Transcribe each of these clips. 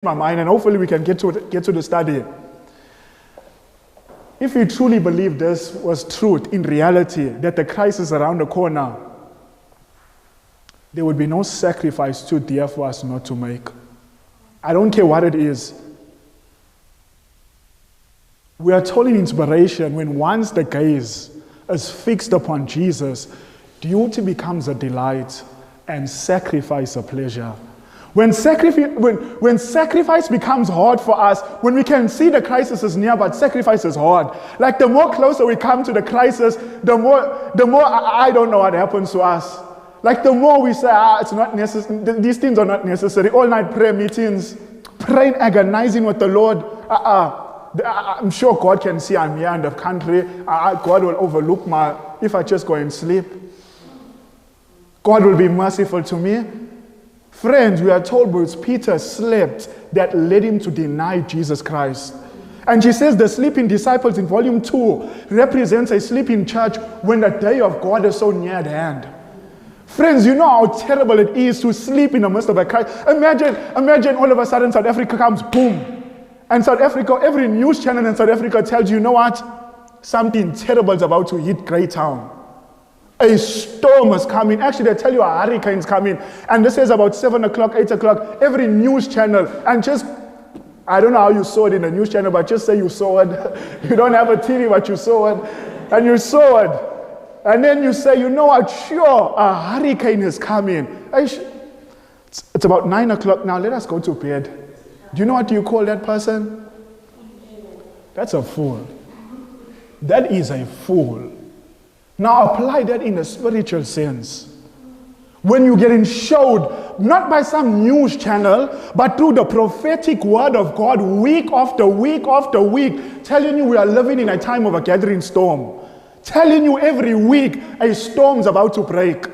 my mind, and hopefully we can get to the study. If we truly believe this was truth in reality, that the Christ is around the corner, there would be no sacrifice too dear for us not to make. I don't care what it is. We are told in inspiration, when once the gaze is fixed upon Jesus, duty becomes a delight and sacrifice a pleasure. When sacrifice becomes hard for us, when we can see the crisis is near, but sacrifice is hard. Like the more closer we come to the crisis, the more I don't know what happens to us. Like the more we say, it's not necessary, these things are not necessary. All night prayer meetings, praying, agonizing with the Lord. I'm sure God can see I'm here in the country. God will overlook if I just go and sleep. God will be merciful to me. Friends, we are told because Peter slept that led him to deny Jesus Christ. And she says the sleeping disciples in volume 2 represents a sleeping church when the day of God is so near at hand. Friends, you know how terrible it is to sleep in the midst of a crisis. Imagine all of a sudden South Africa comes, boom. And South Africa, every news channel in South Africa tells you know what? Something terrible is about to hit Greytown. A storm is coming. Actually, they tell you a hurricane is coming. And this is about 7 o'clock, 8 o'clock, every news channel. And just, I don't know how you saw it in the news channel, but just say you saw it. You don't have a TV, but you saw it. And you saw it. And then you say, you know what, sure, a hurricane is coming. It's about 9 o'clock now, let us go to bed. Do you know what you call that person? That's a fool. That is a fool. Now apply that in a spiritual sense. When you're getting showed, not by some news channel, but through the prophetic word of God, week after week after week, telling you we are living in a time of a gathering storm. Telling you every week a storm's about to break.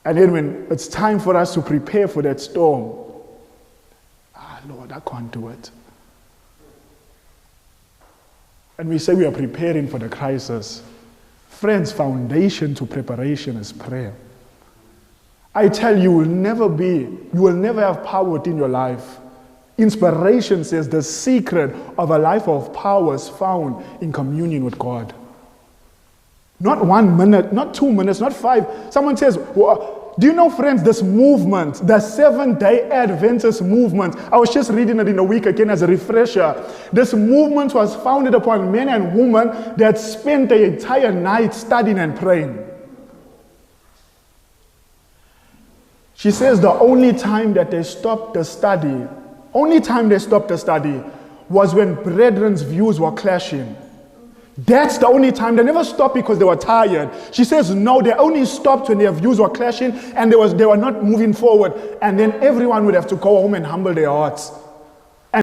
And then when it's time for us to prepare for that storm, Lord, I can't do it. And we say we are preparing for the crisis. Friends, foundation to preparation is prayer. I tell you, you will never have power within your life. Inspiration says the secret of a life of power is found in communion with God. Not 1 minute, not 2 minutes, not 5. Someone says, well, do you know, friends, this movement, the Seventh-day Adventist movement, I was just reading it in a week again as a refresher. This movement was founded upon men and women that spent the entire night studying and praying. She says the only time that they stopped the study, was when brethren's views were clashing. That's the only time. They never stopped because they were tired. She says no, they only stopped when their views were clashing and they were not moving forward. And then everyone would have to go home and humble their hearts.